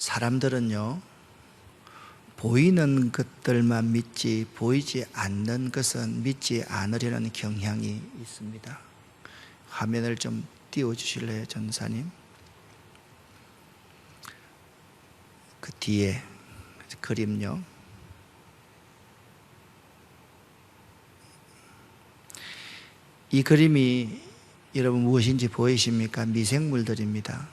사람들은요, 보이는 것들만 믿지 보이지 않는 것은 믿지 않으려는 경향이 있습니다. 화면을 좀 띄워주실래요, 전사님? 그 뒤에 그림요. 이 그림이 여러분 무엇인지 보이십니까? 미생물들입니다.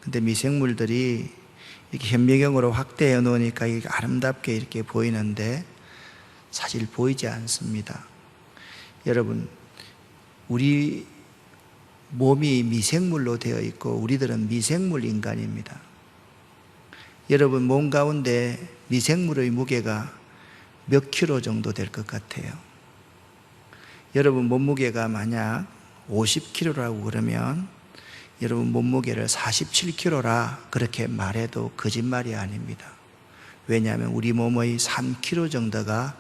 근데 미생물들이 이렇게 현미경으로 확대해 놓으니까 이게 아름답게 이렇게 보이는데 사실 보이지 않습니다. 여러분, 우리 몸이 미생물로 되어 있고 우리들은 미생물 인간입니다. 여러분 몸 가운데 미생물의 무게가 몇 킬로 정도 될 것 같아요? 여러분 몸무게가 만약 50kg라고 그러면 여러분 몸무게를 47kg라 그렇게 말해도 거짓말이 아닙니다. 왜냐하면 우리 몸의 3kg 정도가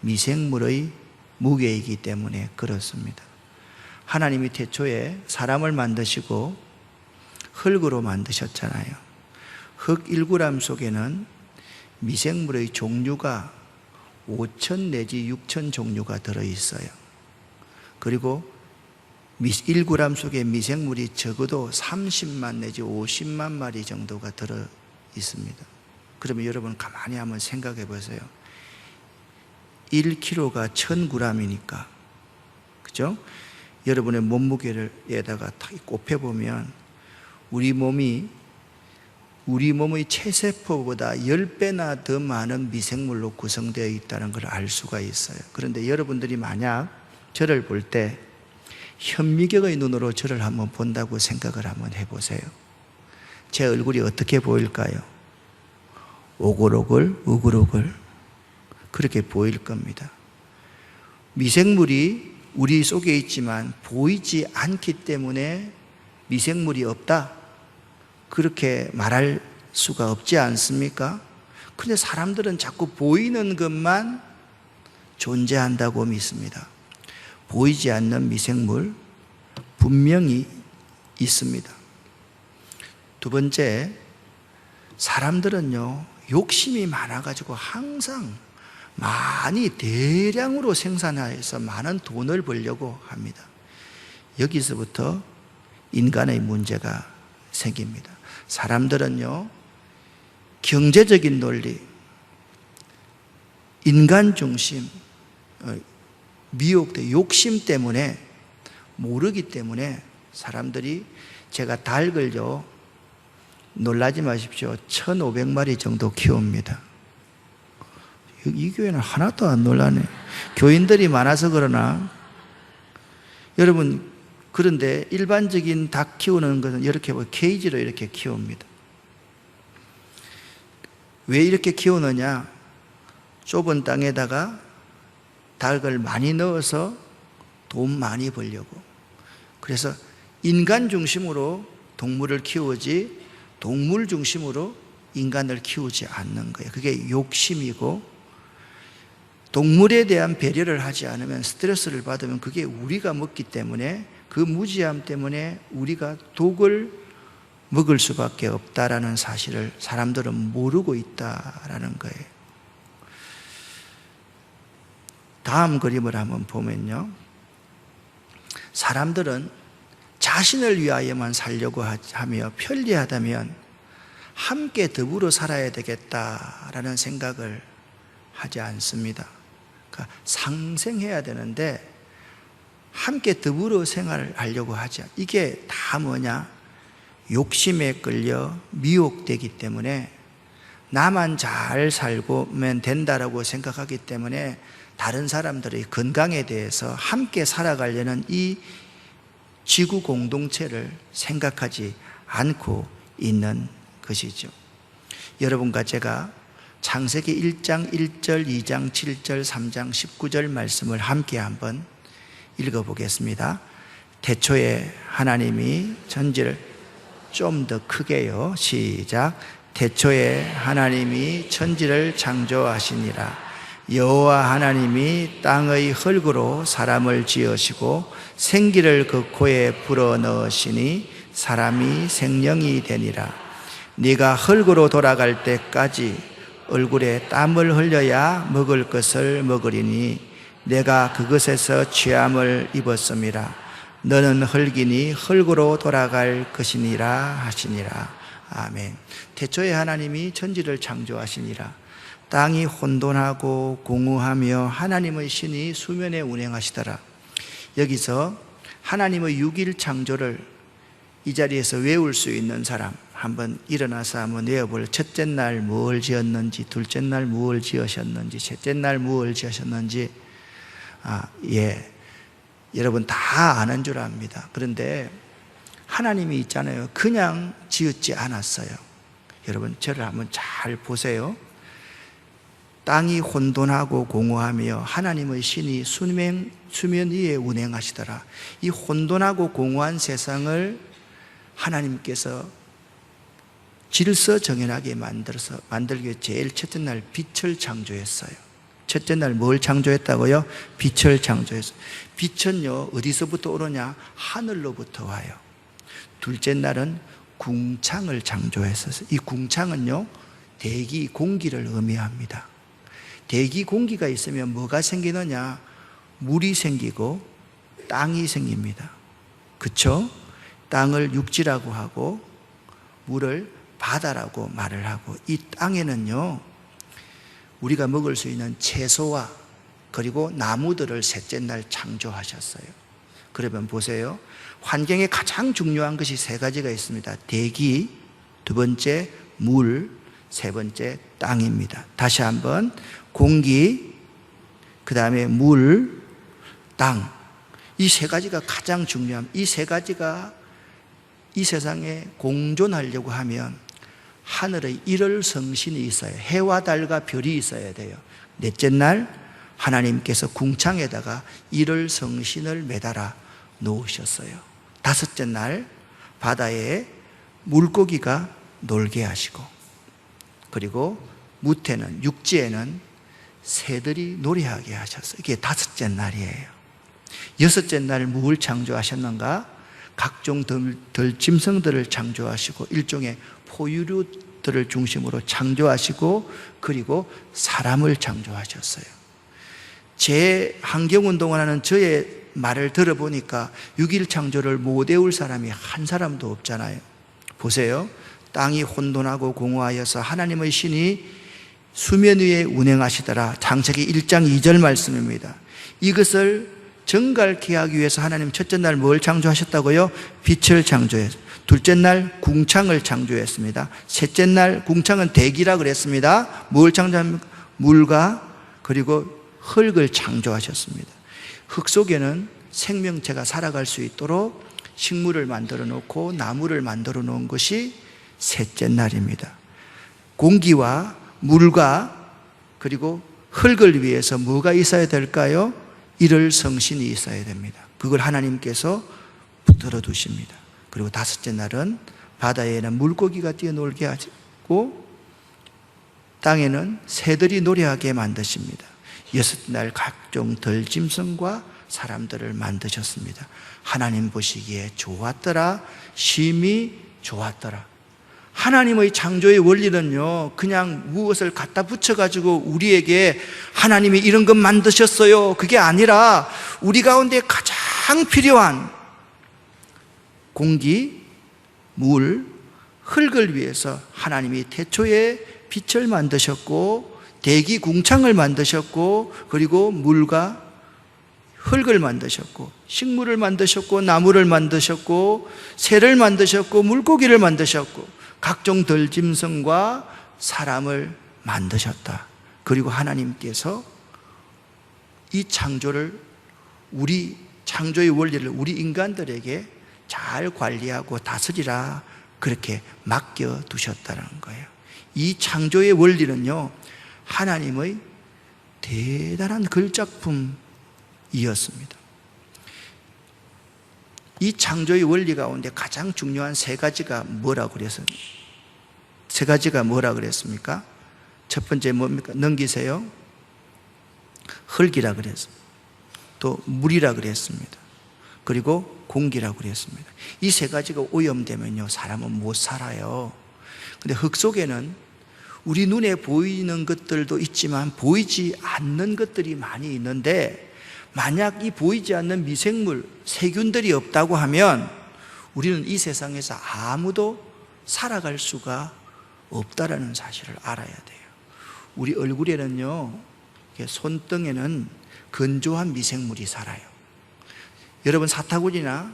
미생물의 무게이기 때문에 그렇습니다. 하나님이 태초에 사람을 만드시고 흙으로 만드셨잖아요. 흙 1g 속에는 미생물의 종류가 5,000 내지 6,000 종류가 들어있어요. 그리고 1g 속에 미생물이 적어도 30만 내지 50만 마리 정도가 들어 있습니다. 그러면 여러분 가만히 한번 생각해 보세요. 1kg가 1000g이니까, 그죠? 여러분의 몸무게를 에다가 곱해보면 우리 몸의 체세포보다 10배나 더 많은 미생물로 구성되어 있다는 걸 알 수가 있어요. 그런데 여러분들이 만약 저를 볼 때 현미경의 눈으로 저를 한번 본다고 생각을 한번 해보세요. 제 얼굴이 어떻게 보일까요? 오글오글 우글우글 그렇게 보일 겁니다. 미생물이 우리 속에 있지만 보이지 않기 때문에 미생물이 없다 그렇게 말할 수가 없지 않습니까? 근데 사람들은 자꾸 보이는 것만 존재한다고 믿습니다. 보이지 않는 미생물 분명히 있습니다. 두 번째, 사람들은요 욕심이 많아가지고 항상 많이 대량으로 생산해서 많은 돈을 벌려고 합니다. 여기서부터 인간의 문제가 생깁니다. 사람들은요 경제적인 논리, 인간 중심, 미혹돼 욕심 때문에 모르기 때문에 사람들이, 제가 닭을요 놀라지 마십시오, 1,500마리 정도 키웁니다. 이 교회는 하나도 안 놀라네. 교인들이 많아서 그러나. 여러분, 그런데 일반적인 닭 키우는 것은 이렇게 케이지로 이렇게 키웁니다. 왜 이렇게 키우느냐? 좁은 땅에다가 닭을 많이 넣어서 돈 많이 벌려고. 그래서 인간 중심으로 동물을 키우지 동물 중심으로 인간을 키우지 않는 거예요. 그게 욕심이고, 동물에 대한 배려를 하지 않으면 스트레스를 받으면 그게 우리가 먹기 때문에, 그 무지함 때문에 우리가 독을 먹을 수밖에 없다라는 사실을 사람들은 모르고 있다라는 거예요. 다음 그림을 한번 보면요, 사람들은 자신을 위하여만 살려고 하며 편리하다면 함께 더불어 살아야 되겠다라는 생각을 하지 않습니다. 그러니까 상생해야 되는데 함께 더불어 생활하려고 하지 않아요. 이게 다 뭐냐? 욕심에 끌려 미혹되기 때문에, 나만 잘 살고면 된다라고 생각하기 때문에 다른 사람들의 건강에 대해서 함께 살아가려는 이 지구 공동체를 생각하지 않고 있는 것이죠. 여러분과 제가 창세기 1장 1절, 2장 7절, 3장 19절 말씀을 함께 한번 읽어보겠습니다. 태초에 하나님이 천지를, 좀 더 크게요, 시작. 태초에 하나님이 천지를 창조하시니라. 여호와 하나님이 땅의 흙으로 사람을 지으시고 생기를 그 코에 불어넣으시니 사람이 생명이 되니라. 네가 흙으로 돌아갈 때까지 얼굴에 땀을 흘려야 먹을 것을 먹으리니 내가 그것에서 취함을 입었음이라. 너는 흙이니 흙으로 돌아갈 것이니라 하시니라. 아멘. 태초에 하나님이 천지를 창조하시니라. 땅이 혼돈하고 공허하며 하나님의 신이 수면에 운행하시더라. 여기서 하나님의 6일 창조를 이 자리에서 외울 수 있는 사람 한번 일어나서 한번 외워볼. 첫째 날 무엇을 지었는지, 둘째 날 무엇을 지으셨는지, 셋째 날 무엇을 지으셨는지. 여러분 다 아는 줄 압니다. 그런데 하나님이 있잖아요. 그냥 지었지 않았어요. 여러분 저를 한번 잘 보세요. 땅이 혼돈하고 공허하며 하나님의 신이 수면 위에 운행하시더라. 이 혼돈하고 공허한 세상을 하나님께서 질서 정연하게 만들기 위해 제일 첫째 날 빛을 창조했어요. 첫째 날 뭘 창조했다고요? 빛을 창조했어요. 빛은요 어디서부터 오느냐? 하늘로부터 와요. 둘째 날은 궁창을 창조했어요. 이 궁창은요 대기, 공기를 의미합니다. 대기, 공기가 있으면 뭐가 생기느냐? 물이 생기고 땅이 생깁니다. 그렇죠? 땅을 육지라고 하고 물을 바다라고 말을 하고, 이 땅에는요 우리가 먹을 수 있는 채소와 그리고 나무들을 셋째 날 창조하셨어요. 그러면 보세요. 환경에 가장 중요한 것이 세 가지가 있습니다. 대기, 두 번째 물, 세 번째 땅입니다. 다시 한번 공기, 그 다음에 물, 땅. 이 세 가지가 가장 중요합니다. 이 세 가지가 이 세상에 공존하려고 하면 하늘의 일월성신이 있어요. 해와 달과 별이 있어야 돼요. 넷째 날 하나님께서 궁창에다가 일월성신을 매달아 놓으셨어요. 다섯째 날 바다에 물고기가 놀게 하시고, 그리고 무태는 육지에는 새들이 노래하게 하셨어요. 이게 다섯째 날이에요. 여섯째 날 무엇을 창조하셨는가? 각종 들짐승들을 창조하시고 일종의 포유류들을 중심으로 창조하시고, 그리고 사람을 창조하셨어요. 제 환경운동을 하는 저의 말을 들어보니까 6일 창조를 못 외울 사람이 한 사람도 없잖아요. 보세요. 땅이 혼돈하고 공허하여서 하나님의 신이 수면 위에 운행하시더라. 창세기 1장 2절 말씀입니다. 이것을 정갈케 하기 위해서 하나님 첫째 날 뭘 창조하셨다고요? 빛을 창조했어요. 둘째 날 궁창을 창조했습니다. 셋째 날 궁창은 대기라 그랬습니다. 뭘 창조합니까? 물과 그리고 흙을 창조하셨습니다. 흙 속에는 생명체가 살아갈 수 있도록 식물을 만들어 놓고 나무를 만들어 놓은 것이 셋째 날입니다. 공기와 물과 그리고 흙을 위해서 뭐가 있어야 될까요? 일월성신이 있어야 됩니다. 그걸 하나님께서 붙들어 두십니다. 그리고 다섯째 날은 바다에는 물고기가 뛰어놀게 하시고 땅에는 새들이 노래하게 만드십니다. 여섯째 날 각종 들짐승과 사람들을 만드셨습니다. 하나님 보시기에 좋았더라, 심히 좋았더라. 하나님의 창조의 원리는요 그냥 무엇을 갖다 붙여가지고 우리에게 하나님이 이런 것 만드셨어요, 그게 아니라 우리 가운데 가장 필요한 공기, 물, 흙을 위해서 하나님이 태초에 빛을 만드셨고 대기 궁창을 만드셨고, 그리고 물과 흙을 만드셨고 식물을 만드셨고 나무를 만드셨고 새를 만드셨고 물고기를 만드셨고 각종 들짐승과 사람을 만드셨다. 그리고 하나님께서 이 창조를, 우리 창조의 원리를 우리 인간들에게 잘 관리하고 다스리라 그렇게 맡겨두셨다는 거예요. 이 창조의 원리는요 하나님의 대단한 걸작품이었습니다. 이 창조의 원리 가운데 가장 중요한 세 가지가 뭐라고 그랬습니까? 세 가지가 뭐라고 그랬습니까? 첫 번째 뭡니까? 넘기세요. 흙이라 그랬습니다. 또 물이라 그랬습니다. 그리고 공기라고 그랬습니다. 이 세 가지가 오염되면요 사람은 못 살아요. 근데 흙 속에는 우리 눈에 보이는 것들도 있지만 보이지 않는 것들이 많이 있는데, 만약 이 보이지 않는 미생물, 세균들이 없다고 하면 우리는 이 세상에서 아무도 살아갈 수가 없다라는 사실을 알아야 돼요. 우리 얼굴에는요, 손등에는 건조한 미생물이 살아요. 여러분, 사타구니나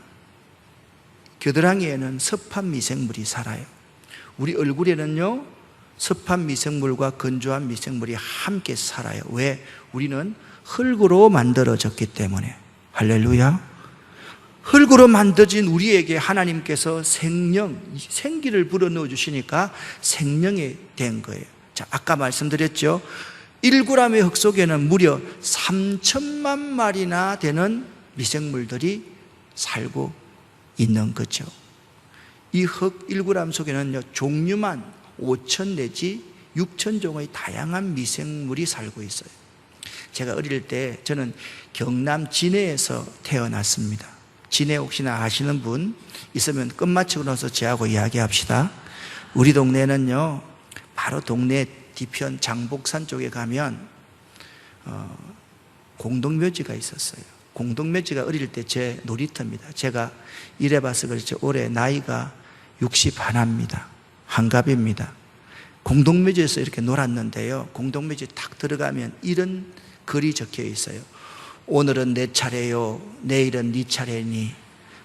겨드랑이에는 습한 미생물이 살아요. 우리 얼굴에는요, 습한 미생물과 건조한 미생물이 함께 살아요. 왜? 우리는 흙으로 만들어졌기 때문에. 할렐루야. 흙으로 만들어진 우리에게 하나님께서 생명, 생기를 불어넣어 주시니까 생명이 된 거예요. 자, 아까 말씀드렸죠. 1g의 흙 속에는 무려 3천만 마리나 되는 미생물들이 살고 있는 거죠. 이 흙 1g 속에는요, 종류만 5천 내지 6천 종의 다양한 미생물이 살고 있어요. 제가 어릴 때 저는 경남 진해에서 태어났습니다. 진해 혹시나 아시는 분 있으면 끝마치고 나서 저하고 이야기합시다. 우리 동네는요, 바로 동네 뒤편 장복산 쪽에 가면 공동묘지가 있었어요. 공동묘지가 어릴 때 제 놀이터입니다. 제가 이래봐서 그렇죠. 올해 나이가 60 하나입니다. 한갑입니다. 공동묘지에서 이렇게 놀았는데요, 공동묘지 딱 들어가면 이런 글이 적혀 있어요. 오늘은 내 차례요, 내일은 네 차례니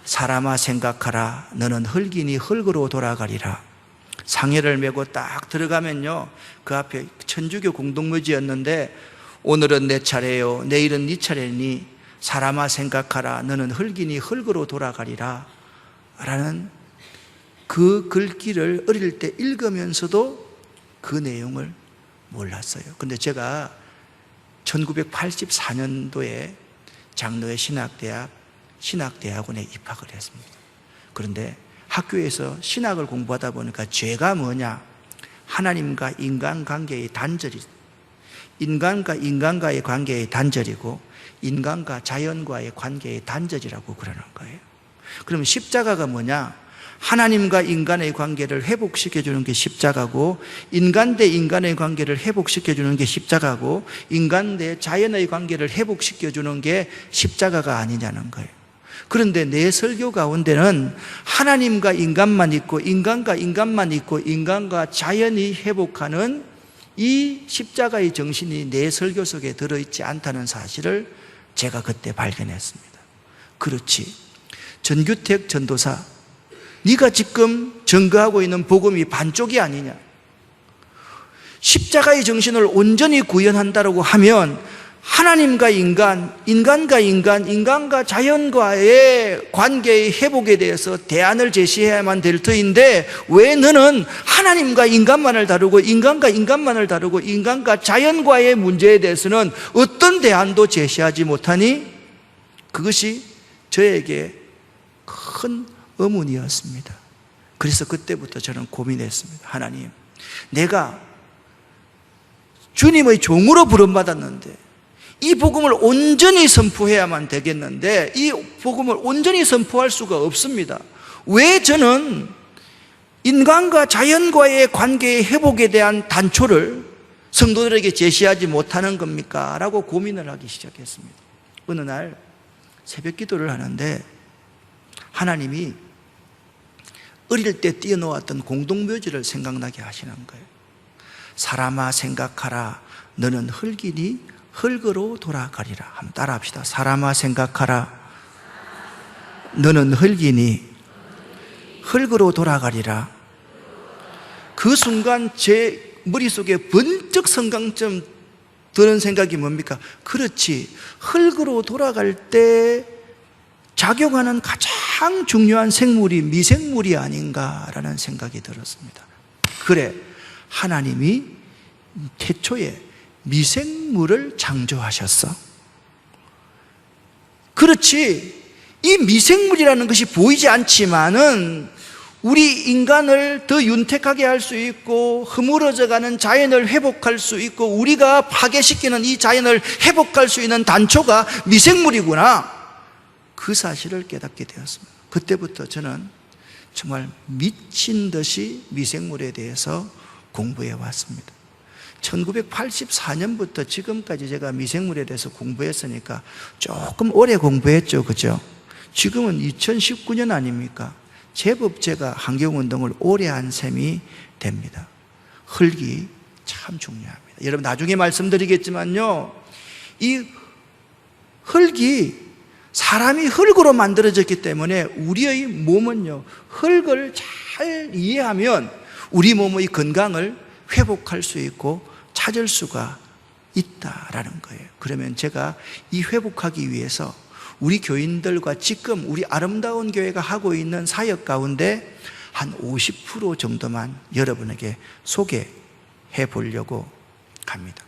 사람아 생각하라. 너는 흙이니 흙으로 돌아가리라. 상해를 메고 딱 들어가면요, 그 앞에 천주교 공동묘지였는데, 오늘은 내 차례요, 내일은 네 차례니 사람아 생각하라. 너는 흙이니 흙으로 돌아가리라 라는 그 글귀를 어릴 때 읽으면서도 그 내용을 몰랐어요. 근데 제가 1984년도에 장로회 신학대학원에 입학을 했습니다. 그런데 학교에서 신학을 공부하다 보니까 죄가 뭐냐? 하나님과 인간관계의 단절이, 인간과 인간과의 관계의 단절이고 인간과 자연과의 관계의 단절이라고 그러는 거예요. 그러면 십자가가 뭐냐? 하나님과 인간의 관계를 회복시켜주는 게 십자가고, 인간 대 인간의 관계를 회복시켜주는 게 십자가고, 인간 대 자연의 관계를 회복시켜주는 게 십자가가 아니냐는 거예요. 그런데 내 설교 가운데는 하나님과 인간만 있고, 인간과 인간만 있고, 인간과 자연이 회복하는 이 십자가의 정신이 내 설교 속에 들어있지 않다는 사실을 제가 그때 발견했습니다. 그렇지, 전규택 전도사, 네가 지금 증거하고 있는 복음이 반쪽이 아니냐? 십자가의 정신을 온전히 구현한다고 하면 하나님과 인간, 인간과 인간, 인간과 자연과의 관계의 회복에 대해서 대안을 제시해야만 될 터인데, 왜 너는 하나님과 인간만을 다루고 인간과 인간만을 다루고 인간과 자연과의 문제에 대해서는 어떤 대안도 제시하지 못하니? 그것이 저에게 큰 의문이었습니다. 그래서 그때부터 저는 고민했습니다. 하나님, 내가 주님의 종으로 부름받았는데 이 복음을 온전히 선포해야만 되겠는데 이 복음을 온전히 선포할 수가 없습니다. 왜 저는 인간과 자연과의 관계의 회복에 대한 단초를 성도들에게 제시하지 못하는 겁니까? 라고 고민을 하기 시작했습니다. 어느 날 새벽 기도를 하는데 하나님이 어릴 때 띄워놓았던 공동묘지를 생각나게 하시는 거예요. 사람아 생각하라. 너는 흙이니 흙으로 돌아가리라. 한번 따라합시다. 사람아 생각하라. 너는 흙이니 흙으로 돌아가리라. 그 순간 제 머릿속에 번쩍 성강점 드는 생각이 뭡니까? 그렇지, 흙으로 돌아갈 때 작용하는 가장 중요한 생물이 미생물이 아닌가라는 생각이 들었습니다. 그래, 하나님이 태초에 미생물을 창조하셨어. 그렇지, 이 미생물이라는 것이 보이지 않지만은 우리 인간을 더 윤택하게 할 수 있고 허물어져가는 자연을 회복할 수 있고 우리가 파괴시키는 이 자연을 회복할 수 있는 단초가 미생물이구나, 그 사실을 깨닫게 되었습니다. 그때부터 저는 정말 미친 듯이 미생물에 대해서 공부해 왔습니다. 1984년부터 지금까지 제가 미생물에 대해서 공부했으니까 조금 오래 공부했죠. 그죠? 지금은 2019년 아닙니까? 제법 제가 환경운동을 오래 한 셈이 됩니다. 흙이 참 중요합니다. 여러분 나중에 말씀드리겠지만요, 이 흙이 사람이 흙으로 만들어졌기 때문에 우리의 몸은요, 흙을 잘 이해하면 우리 몸의 건강을 회복할 수 있고 찾을 수가 있다라는 거예요. 그러면 제가 이 회복하기 위해서 우리 교인들과 지금 우리 아름다운 교회가 하고 있는 사역 가운데 한 50% 정도만 여러분에게 소개해 보려고 합니다.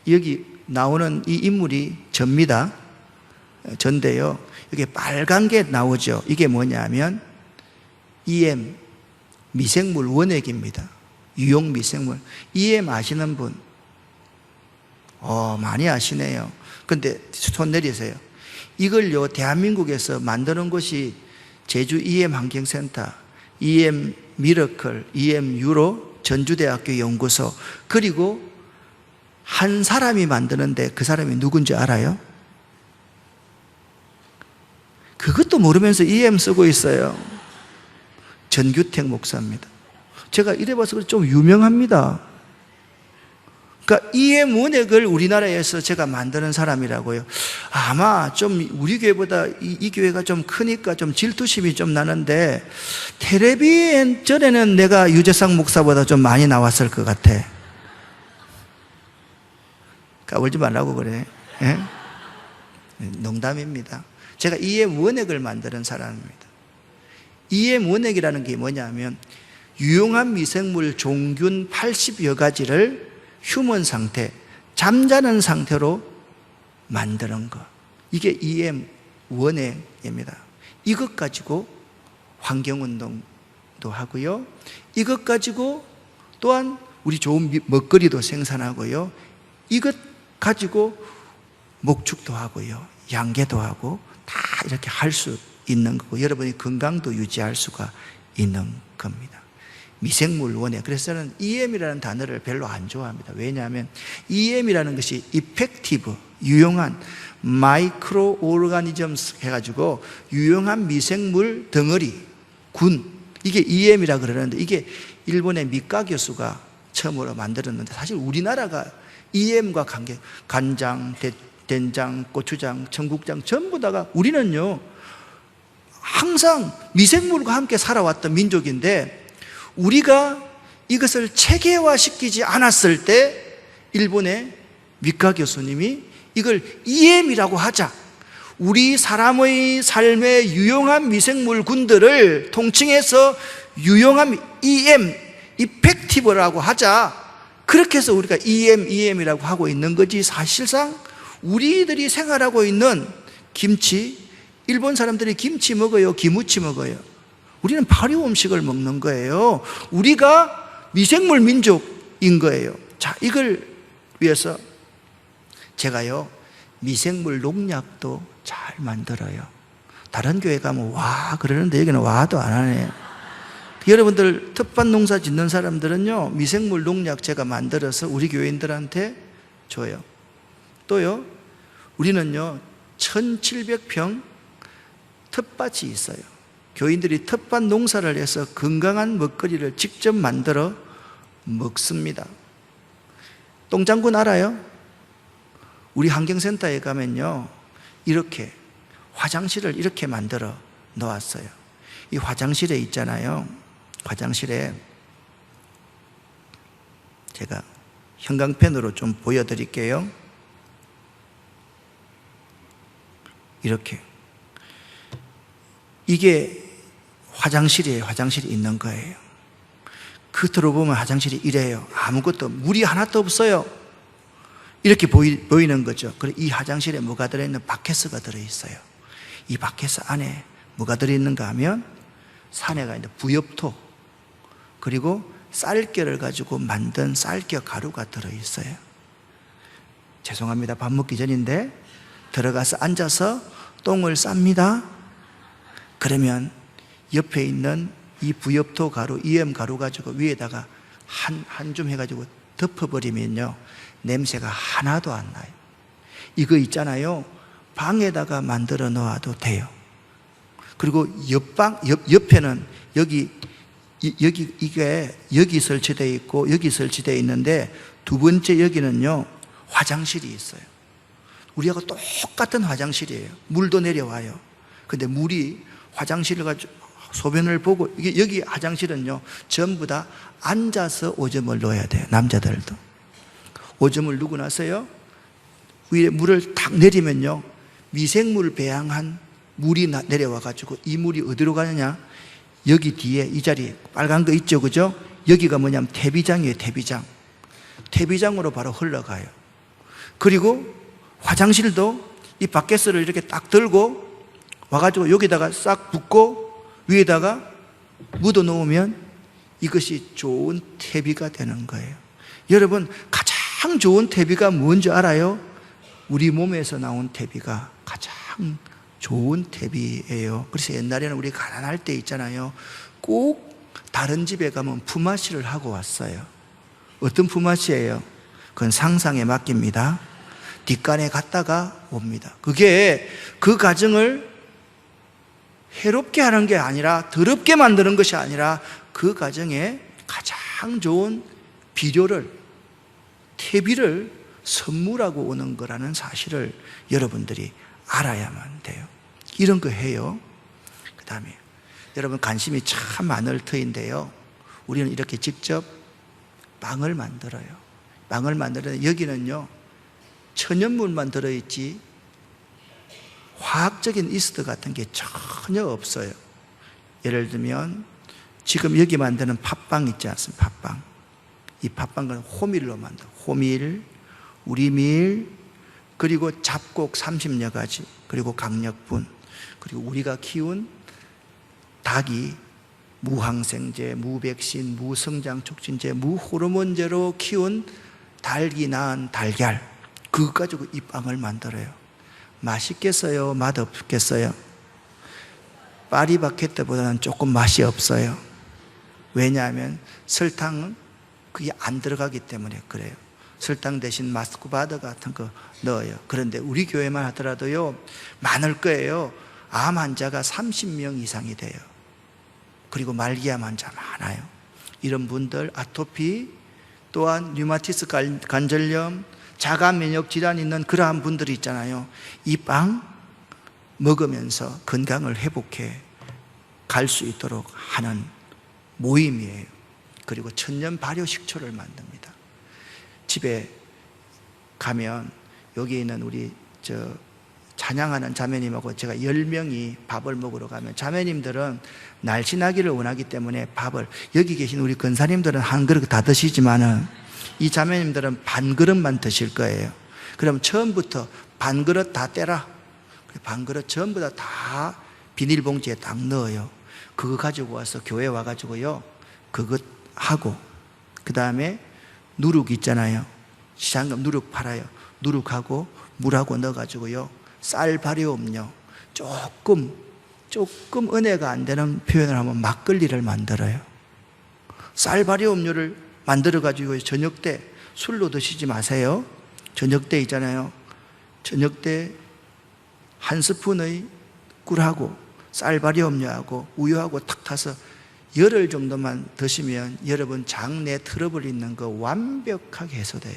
여기 나오는 이 인물이 접니다. 전데요, 여기 빨간 게 나오죠. 이게 뭐냐면 EM, 미생물 원액입니다. 유용 미생물. EM 아시는 분? 많이 아시네요. 근데 손 내리세요. 이걸요, 대한민국에서 만드는 곳이 제주 EM 환경센터, EM 미러클, EM 유로, 전주대학교 연구소, 그리고 한 사람이 만드는데 그 사람이 누군지 알아요? 그것도 모르면서 EM 쓰고 있어요. 전규택 목사입니다. 제가 이래봐서 좀 유명합니다. 그러니까 EM 원액을 우리나라에서 제가 만드는 사람이라고요. 아마 좀 우리 교회보다 이 교회가 좀 크니까 좀 질투심이 좀 나는데, 텔레비전 전에는 내가 유재상 목사보다 좀 많이 나왔을 것 같아. 까불지 말라고 그래. 예? 농담입니다. 제가 EM 원액을 만드는 사람입니다. EM 원액이라는 게 뭐냐면 유용한 미생물 종균 80여 가지를 휴먼 상태, 잠자는 상태로 만드는 것, 이게 EM 원액입니다. 이것 가지고 환경운동도 하고요, 이것 가지고 또한 우리 좋은 먹거리도 생산하고요, 이것 가지고 목축도 하고요, 양계도 하고 다 이렇게 할 수 있는 거고, 여러분이 건강도 유지할 수가 있는 겁니다. 미생물 원액. 그래서 저는 EM이라는 단어를 별로 안 좋아합니다. 왜냐하면 EM이라는 것이 effective, 유용한 마이크로 오르가니즘스 해가지고 유용한 미생물 덩어리, 군, 이게 EM이라 그러는데, 이게 일본의 미카 교수가 처음으로 만들었는데, 사실 우리나라가 EM과 관계, 간장, 된장, 고추장, 청국장 전부 다가, 우리는요 항상 미생물과 함께 살아왔던 민족인데, 우리가 이것을 체계화시키지 않았을 때 일본의 미카 교수님이 이걸 EM이라고 하자, 우리 사람의 삶에 유용한 미생물군들을 통칭해서 유용한 EM, 이펙티브라고 하자, 그렇게 해서 우리가 EM이라고 하고 있는 거지, 사실상 우리들이 생활하고 있는 김치, 일본 사람들이 김치 먹어요, 기무치 먹어요? 우리는 발효 음식을 먹는 거예요. 우리가 미생물 민족인 거예요. 자, 이걸 위해서 제가요 미생물 농약도 잘 만들어요. 다른 교회 가면 와 그러는데 여기는 와도 안 하네요. 여러분들 텃밭 농사 짓는 사람들은요 미생물 농약 제가 만들어서 우리 교인들한테 줘요. 또요, 우리는요 1700평 텃밭이 있어요. 교인들이 텃밭 농사를 해서 건강한 먹거리를 직접 만들어 먹습니다. 똥장군 알아요? 우리 환경센터에 가면요 이렇게 화장실을 이렇게 만들어 놓았어요. 이 화장실에 있잖아요, 화장실에 제가 형광펜으로 좀 보여드릴게요. 이렇게, 이게 화장실이에요. 화장실이 있는 거예요. 겉으로 보면 화장실이 이래요. 아무것도, 물이 하나도 없어요. 이렇게 보이는 거죠. 그리고 이 화장실에 뭐가 들어있는? 바켓스가 들어있어요. 이 바켓스 안에 뭐가 들어있는가 하면 산에가 있는 부엽토, 그리고 쌀겨를 가지고 만든 쌀겨 가루가 들어있어요. 죄송합니다, 밥 먹기 전인데 들어가서 앉아서 똥을 쌉니다. 그러면 옆에 있는 이 부엽토 가루, 이염 가루 가지고 위에다가 한 줌 해가지고 덮어버리면요, 냄새가 하나도 안 나요. 이거 있잖아요, 방에다가 만들어 놓아도 돼요. 그리고 옆에는 이게 여기 설치되어 있고 여기 설치되어 있는데, 두 번째 여기는요, 화장실이 있어요. 우리하고 똑같은 화장실이에요. 물도 내려와요. 근데 물이 화장실을 가지고 소변을 보고, 여기 화장실은요, 전부 다 앉아서 오줌을 넣어야 돼요. 남자들도. 오줌을 누고 나서요, 위에 물을 탁 내리면요, 미생물 배양한 물이 내려와가지고, 이 물이 어디로 가느냐? 여기 뒤에 이 자리 빨간 거 있죠, 그죠? 여기가 뭐냐면 태비장이에요. 태비장으로 바로 흘러가요. 그리고 화장실도 이 바켓을 이렇게 딱 들고 와가지고 여기다가 싹 붓고 위에다가 묻어 놓으면 이것이 좋은 퇴비가 되는 거예요. 여러분, 가장 좋은 퇴비가 뭔지 알아요? 우리 몸에서 나온 퇴비가 가장 좋은 퇴비예요. 그래서 옛날에는 우리 가난할 때 있잖아요, 꼭 다른 집에 가면 품앗이를 하고 왔어요. 어떤 품앗이예요? 그건 상상에 맡깁니다. 뒷간에 갔다가 옵니다. 그게 그 가정을 해롭게 하는 게 아니라, 더럽게 만드는 것이 아니라, 그 가정에 가장 좋은 비료를, 퇴비를 선물하고 오는 거라는 사실을 여러분들이 알아야만 돼요. 이런 거 해요. 그 다음에 여러분, 관심이 참 많을 터인데요, 우리는 이렇게 직접 빵을 만들어요. 빵을 만드는데 여기는요, 천연물만 들어있지 화학적인 이스트 같은 게 전혀 없어요. 예를 들면 지금 여기 만드는 팥빵 있지 않습니까? 팥빵. 이 팥빵은 호밀로 만들어요. 호밀, 우리밀, 그리고 잡곡 30여 가지, 그리고 강력분, 그리고 우리가 키운 닭이 무항생제, 무백신, 무성장촉진제, 무호르몬제로 키운 닭이 낳은 달걀, 그거 가지고 이 빵을 만들어요. 맛있겠어요? 맛없겠어요? 파리바게뜨보다는 조금 맛이 없어요. 왜냐하면 설탕은 그게 안 들어가기 때문에 그래요. 설탕 대신 마스크바드 같은 거 넣어요. 그런데 우리 교회만 하더라도요, 많을 거예요. 암 환자가 30명 이상이 돼요. 그리고 말기암 환자 많아요. 이런 분들, 아토피, 또한 류마티스 관절염, 자가 면역 질환 있는 그러한 분들이 있잖아요. 이 빵 먹으면서 건강을 회복해 갈 수 있도록 하는 모임이에요. 그리고 천연 발효 식초를 만듭니다. 집에 가면 여기 있는 우리 찬양하는 자매님하고 제가 10명이 밥을 먹으러 가면, 자매님들은 날씬하기를 원하기 때문에 밥을, 여기 계신 우리 권사님들은 한 그릇 다 드시지만은 이 자매님들은 반 그릇만 드실 거예요. 그럼 처음부터 반 그릇 다 떼라. 반 그릇 전부 다 비닐봉지에 딱 넣어요. 그거 가지고 와서 교회 와가지고요, 그거 하고, 그 다음에 누룩 있잖아요. 시장금 누룩 팔아요. 누룩하고 물하고 넣어가지고요, 쌀 발효 음료, 조금 은혜가 안 되는 표현을 하면 막걸리를 만들어요. 쌀 발효 음료를 만들어가지고 저녁 때 술로 드시지 마세요. 저녁 때 있잖아요, 저녁 때 한 스푼의 꿀하고 쌀 발효 음료하고 우유하고 탁 타서 열흘 정도만 드시면 여러분 장내 트러블 있는 거 완벽하게 해소돼요.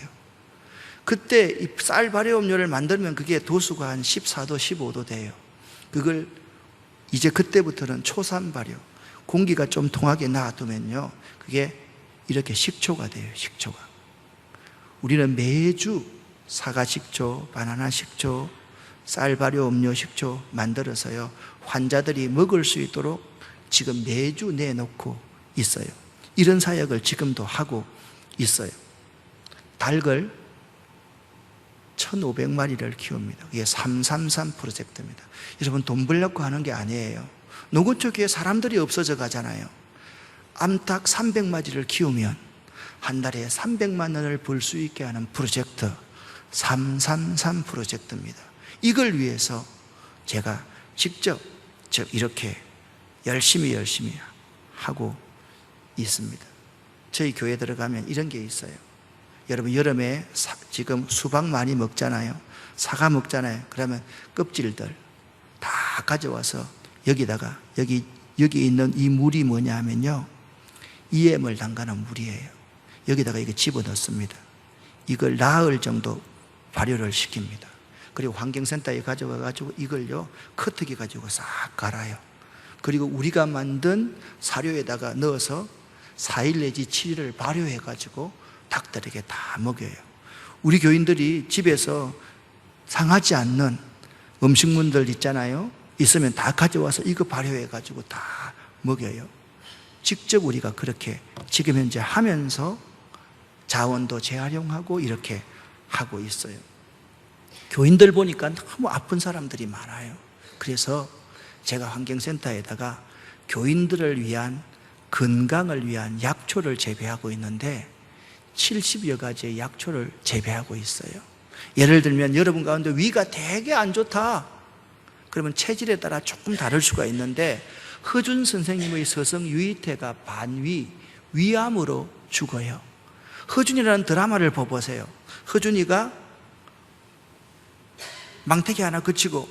그때 이 쌀 발효 음료를 만들면 그게 도수가 한 14도, 15도 돼요. 그걸 이제 그때부터는 초산 발효, 공기가 좀 통하게 놔두면요, 그게 이렇게 식초가 돼요. 식초가. 우리는 매주 사과 식초, 바나나 식초, 쌀 발효 음료 식초 만들어서요, 환자들이 먹을 수 있도록 지금 매주 내놓고 있어요. 이런 사역을 지금도 하고 있어요. 닭을 1,500마리를 키웁니다. 이게 333 프로젝트입니다. 여러분, 돈 벌려고 하는 게 아니에요. 노구 쪽에 사람들이 없어져 가잖아요. 암탉 300마리를 키우면 한 달에 300만 원을 벌 수 있게 하는 프로젝트, 333 프로젝트입니다. 이걸 위해서 제가 직접 이렇게 열심히 하고 있습니다. 저희 교회 들어가면 이런 게 있어요. 여러분 여름에 지금 수박 많이 먹잖아요. 사과 먹잖아요. 그러면 껍질들 다 가져와서 여기다가 여기 있는 이 물이 뭐냐 하면요, EM을 담가놓은 물이에요. 여기다가 이거 집어넣습니다. 이걸 나흘 정도 발효를 시킵니다. 그리고 환경센터에 가져가가지고 이걸요 커트기 가지고 싹 갈아요. 그리고 우리가 만든 사료에다가 넣어서 4일 내지 7일을 발효해가지고 닭들에게 다 먹여요. 우리 교인들이 집에서 상하지 않는 음식물들 있잖아요. 있으면 다 가져와서 이거 발효해가지고 다 먹여요. 직접 우리가 그렇게 지금 현재 하면서 자원도 재활용하고 이렇게 하고 있어요. 교인들 보니까 너무 아픈 사람들이 많아요. 그래서 제가 환경센터에다가 교인들을 위한 건강을 위한 약초를 재배하고 있는데 70여 가지의 약초를 재배하고 있어요. 예를 들면 여러분 가운데 위가 되게 안 좋다, 그러면 체질에 따라 조금 다를 수가 있는데 허준 선생님의 서성 유이태가 반위, 위암으로 죽어요. 허준이라는 드라마를 보세요. 허준이가 망태기 하나 그치고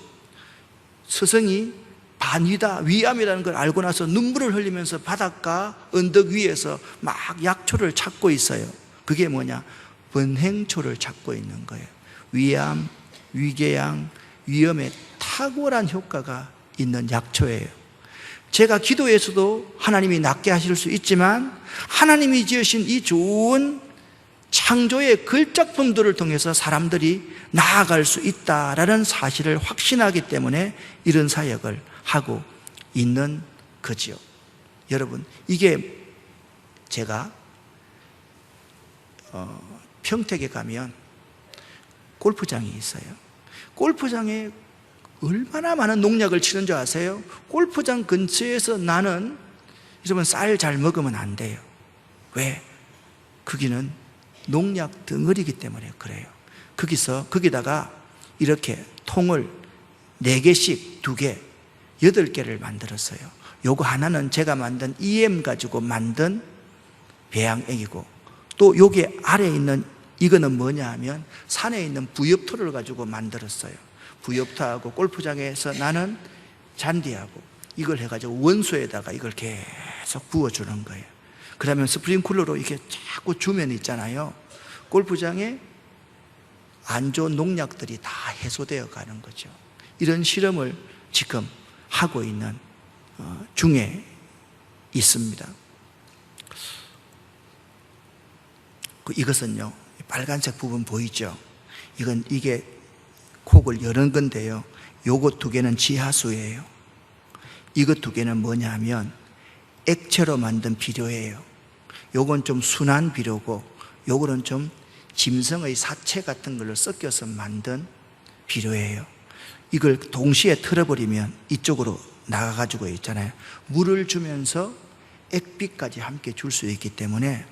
서성이 반위다, 위암이라는 걸 알고 나서 눈물을 흘리면서 바닷가 언덕 위에서 막 약초를 찾고 있어요. 그게 뭐냐? 번행초를 찾고 있는 거예요. 위암, 위궤양, 위염에 탁월한 효과가 있는 약초예요. 제가 기도에서도 하나님이 낫게 하실 수 있지만 하나님이 지으신 이 좋은 창조의 글작품들을 통해서 사람들이 나아갈 수 있다라는 사실을 확신하기 때문에 이런 사역을 하고 있는 거지요. 여러분, 이게 제가 평택에 가면 골프장이 있어요. 골프장에 얼마나 많은 농약을 치는 줄 아세요? 골프장 근처에서 나는 여러분 쌀 잘 먹으면 안 돼요. 왜? 거기는 농약 덩어리이기 때문에 그래요. 거기다가 이렇게 통을 4개씩 2개, 8개를 만들었어요. 요거 하나는 제가 만든 EM 가지고 만든 배양액이고, 또 여기 아래에 있는 이거는 뭐냐 하면 산에 있는 부엽토를 가지고 만들었어요. 부엽토하고 골프장에서 나는 잔디하고 이걸 해가지고 원소에다가 이걸 계속 부어주는 거예요. 그러면 스프링쿨러로 이렇게 자꾸 주면 있잖아요. 골프장에 안 좋은 농약들이 다 해소되어 가는 거죠. 이런 실험을 지금 하고 있는 중에 있습니다. 이것은요, 빨간색 부분 보이죠? 이게 콕을 여는 건데요. 요거 2개는 지하수예요. 이거 2개는 뭐냐 하면 액체로 만든 비료예요. 요건 좀 순한 비료고 요거는 좀 짐승의 사체 같은 걸로 섞여서 만든 비료예요. 이걸 동시에 틀어버리면 이쪽으로 나가가지고 있잖아요. 물을 주면서 액비까지 함께 줄 수 있기 때문에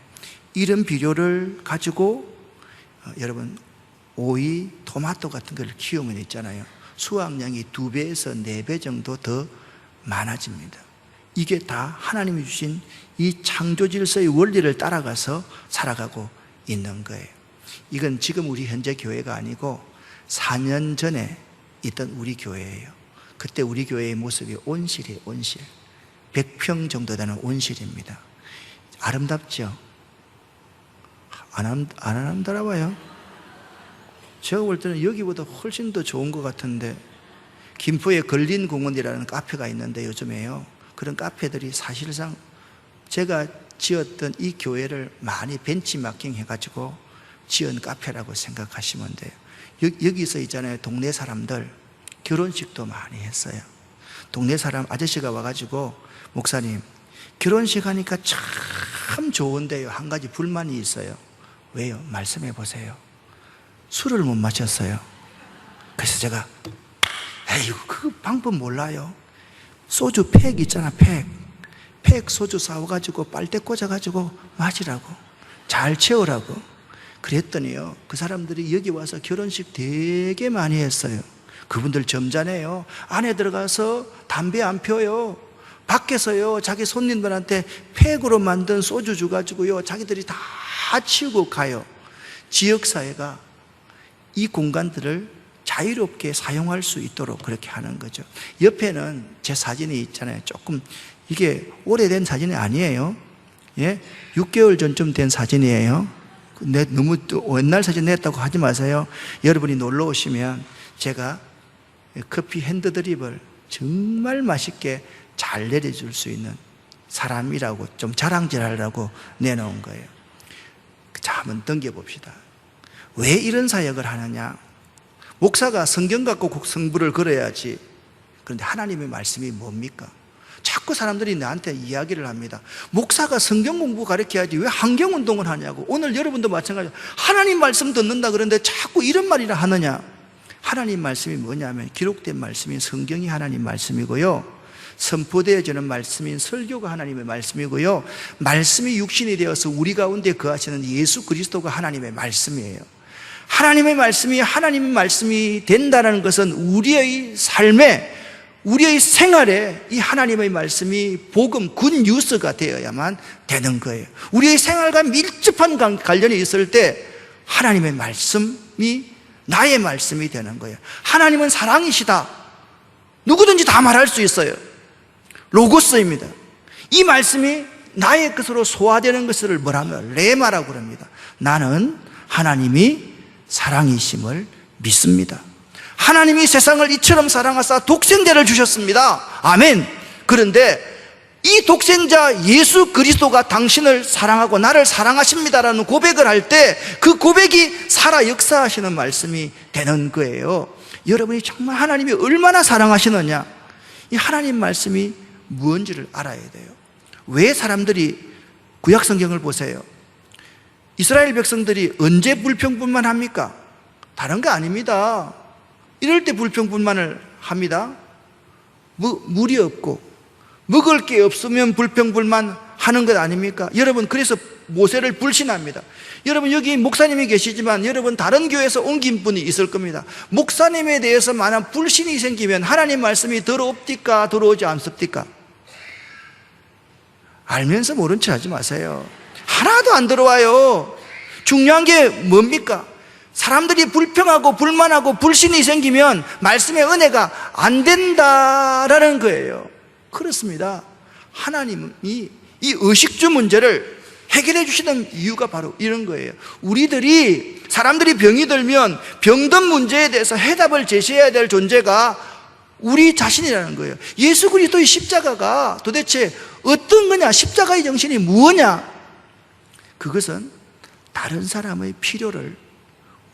이런 비료를 가지고 여러분 오이, 토마토 같은 걸 키우면 있잖아요. 수확량이 2배에서 4배 정도 더 많아집니다. 이게 다 하나님이 주신 이 창조 질서의 원리를 따라가서 살아가고 있는 거예요. 이건 지금 우리 현재 교회가 아니고 4년 전에 있던 우리 교회예요. 그때 우리 교회의 모습이 온실이에요. 온실. 100평 정도 되는 온실입니다. 아름답죠? 안 아름다워요? 제가 볼 때는 여기보다 훨씬 더 좋은 것 같은데, 김포에 걸린공원이라는 카페가 있는데 요즘에요, 그런 카페들이 사실상 제가 지었던 이 교회를 많이 벤치마킹 해가지고 지은 카페라고 생각하시면 돼요. 여기서 있잖아요, 동네 사람들 결혼식도 많이 했어요. 동네 사람 아저씨가 와가지고, 목사님 결혼식 하니까 참 좋은데요, 한 가지 불만이 있어요. 왜요? 말씀해 보세요. 술을 못 마셨어요. 그래서 제가, 에이, 그 방법 몰라요. 소주 팩 있잖아, 팩 소주 사와가지고 빨대 꽂아가지고 마시라고, 잘 채우라고 그랬더니요, 그 사람들이 여기 와서 결혼식 되게 많이 했어요. 그분들 점잖아요. 안에 들어가서 담배 안 펴요. 밖에서요 자기 손님들한테 팩으로 만든 소주 줘가지고요 자기들이 다 치우고 가요. 지역사회가 이 공간들을 자유롭게 사용할 수 있도록 그렇게 하는 거죠. 옆에는 제 사진이 있잖아요. 조금 이게 오래된 사진이 아니에요. 6개월 전쯤 된 사진이에요. 너무 옛날 사진 냈다고 하지 마세요. 여러분이 놀러 오시면 제가 커피 핸드드립을 정말 맛있게 잘 내려줄 수 있는 사람이라고 좀 자랑질하려고 내놓은 거예요. 자, 한번 넘겨봅시다. 왜 이런 사역을 하느냐? 목사가 성경 갖고 성부를 걸어야지. 그런데 하나님의 말씀이 뭡니까? 자꾸 사람들이 나한테 이야기를 합니다. 목사가 성경 공부 가르쳐야지 왜 환경운동을 하냐고. 오늘 여러분도 마찬가지로 하나님 말씀 듣는다 그러는데 자꾸 이런 말이라 하느냐. 하나님 말씀이 뭐냐면 기록된 말씀인 성경이 하나님 말씀이고요, 선포되어지는 말씀인 설교가 하나님의 말씀이고요, 말씀이 육신이 되어서 우리 가운데 거하시는 예수 그리스도가 하나님의 말씀이에요. 하나님의 말씀이 하나님의 말씀이 된다는 것은 우리의 삶에, 우리의 생활에 이 하나님의 말씀이 복음, 굿뉴스가 되어야만 되는 거예요. 우리의 생활과 밀접한 관련이 있을 때 하나님의 말씀이 나의 말씀이 되는 거예요. 하나님은 사랑이시다. 누구든지 다 말할 수 있어요. 로고스입니다. 이 말씀이 나의 것으로 소화되는 것을 뭐라면 레마라고 합니다. 나는 하나님이 사랑이심을 믿습니다. 하나님이 세상을 이처럼 사랑하사 독생자를 주셨습니다. 아멘. 그런데 이 독생자 예수 그리스도가 당신을 사랑하고 나를 사랑하십니다라는 고백을 할 때 그 고백이 살아 역사하시는 말씀이 되는 거예요. 여러분이 정말 하나님이 얼마나 사랑하시느냐, 이 하나님 말씀이 무엇인지를 알아야 돼요. 왜 사람들이 구약 성경을 보세요. 이스라엘 백성들이 언제 불평불만합니까? 다른 거 아닙니다. 이럴 때 불평불만을 합니다. 물이 없고 먹을 게 없으면 불평불만 하는 것 아닙니까? 여러분, 그래서 모세를 불신합니다. 여러분, 여기 목사님이 계시지만 여러분 다른 교회에서 옮긴 분이 있을 겁니다. 목사님에 대해서 만약 불신이 생기면 하나님 말씀이 들어옵니까? 들어오지 않습니까? 알면서 모른 척 하지 마세요. 하나도 안 들어와요. 중요한 게 뭡니까? 사람들이 불평하고 불만하고 불신이 생기면 말씀의 은혜가 안 된다라는 거예요. 그렇습니다. 하나님이 이 의식주 문제를 해결해 주시는 이유가 바로 이런 거예요. 우리들이, 사람들이 병이 들면 병든 문제에 대해서 해답을 제시해야 될 존재가 우리 자신이라는 거예요. 예수 그리스도의 십자가가 도대체 어떤 거냐? 십자가의 정신이 무엇냐? 그것은 다른 사람의 필요를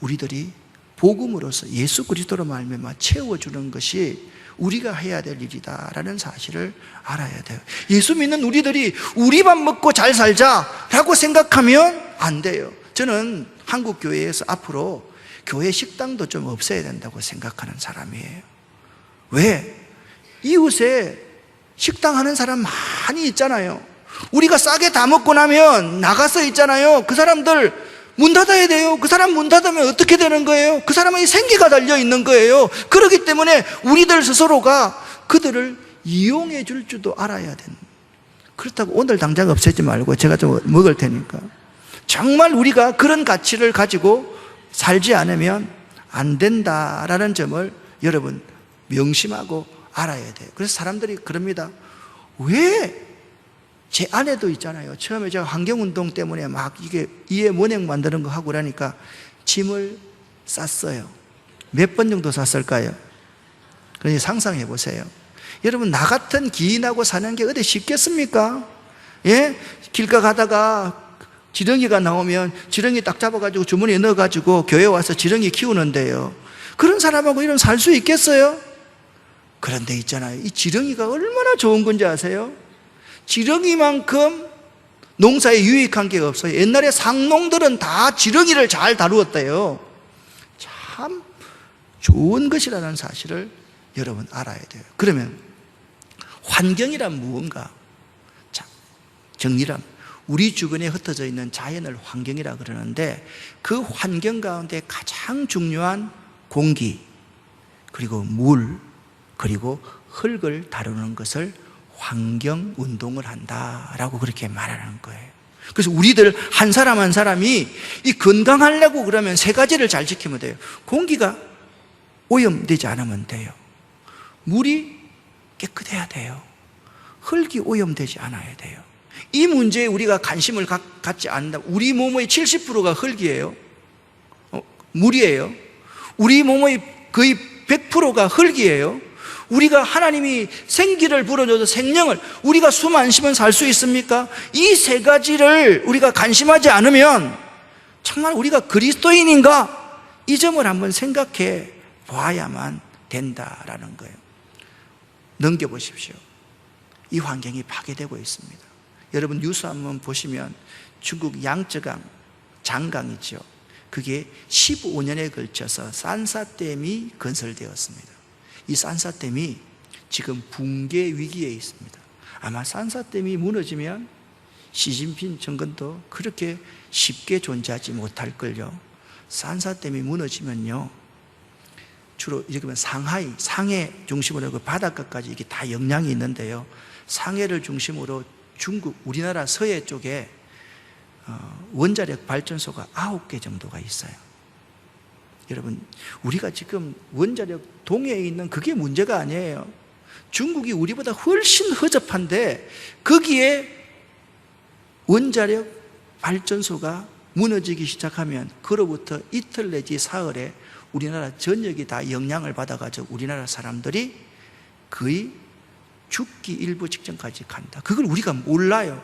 우리들이 복음으로서 예수 그리스도로 말미암아 채워주는 것이 우리가 해야 될 일이다라는 사실을 알아야 돼요. 예수 믿는 우리들이 우리만 먹고 잘 살자라고 생각하면 안 돼요. 저는 한국 교회에서 앞으로 교회 식당도 좀 없애야 된다고 생각하는 사람이에요. 왜? 이웃에 식당 하는 사람 많이 있잖아요. 우리가 싸게 다 먹고 나면 나가서 있잖아요. 그 사람들 문 닫아야 돼요. 그 사람 문 닫으면 어떻게 되는 거예요? 그 사람의 생계가 달려 있는 거예요. 그렇기 때문에 우리들 스스로가 그들을 이용해 줄 줄도 알아야 된다. 그렇다고 오늘 당장 없애지 말고 제가 좀 먹을 테니까. 정말 우리가 그런 가치를 가지고 살지 않으면 안 된다라는 점을 여러분 명심하고 알아야 돼요. 그래서 사람들이 그럽니다. 왜? 제 아내도 있잖아요. 처음에 제가 환경운동 때문에 막 이게 이해 모냉 만드는 거 하고 그러니까 짐을 쌌어요. 몇 번 정도 쌌을까요? 그러니 상상해 보세요. 여러분, 나 같은 기인하고 사는 게 어디 쉽겠습니까? 예? 길가 가다가 지렁이가 나오면 지렁이 딱 잡아가지고 주머니에 넣어가지고 교회 와서 지렁이 키우는데요. 그런 사람하고 이런 살 수 있겠어요? 그런데 있잖아요. 이 지렁이가 얼마나 좋은 건지 아세요? 지렁이만큼 농사에 유익한 게 없어요. 옛날에 상농들은 다 지렁이를 잘 다루었대요. 참 좋은 것이라는 사실을 여러분 알아야 돼요. 그러면 환경이란 무언가? 자, 정리란 우리 주변에 흩어져 있는 자연을 환경이라 그러는데 그 환경 가운데 가장 중요한 공기, 그리고 물, 그리고 흙을 다루는 것을 환경 운동을 한다라고 그렇게 말하는 거예요. 그래서 우리들 한 사람 한 사람이 이 건강하려고 그러면 세 가지를 잘 지키면 돼요. 공기가 오염되지 않으면 돼요. 물이 깨끗해야 돼요. 흙이 오염되지 않아야 돼요. 이 문제에 우리가 관심을 갖지 않는다. 우리 몸의 70%가 흙이에요. 물이에요. 우리 몸의 거의 100%가 흙이에요. 우리가 하나님이 생기를 불어줘서 생명을, 우리가 숨 안 쉬면 살 수 있습니까? 이 세 가지를 우리가 관심하지 않으면 정말 우리가 그리스도인인가? 이 점을 한번 생각해 봐야만 된다라는 거예요. 넘겨보십시오. 이 환경이 파괴되고 있습니다. 여러분 뉴스 한번 보시면 중국 양쯔강 장강이죠. 그게 15년에 걸쳐서 산사댐이 건설되었습니다. 이 산사댐이 지금 붕괴 위기에 있습니다. 아마 산사댐이 무너지면 시진핑 정권도 그렇게 쉽게 존재하지 못할걸요. 산사댐이 무너지면요, 주로 이렇게 상해 중심으로 그 바닷가까지 이게 다 영향이 있는데요, 상해를 중심으로 중국, 우리나라 서해 쪽에 원자력 발전소가 9개 정도가 있어요. 여러분, 우리가 지금 원자력 동해에 있는 그게 문제가 아니에요. 중국이 우리보다 훨씬 허접한데 거기에 원자력 발전소가 무너지기 시작하면 그로부터 이틀 내지 사흘에 우리나라 전역이 다 영향을 받아가지고 우리나라 사람들이 거의 죽기 일부 직전까지 간다. 그걸 우리가 몰라요.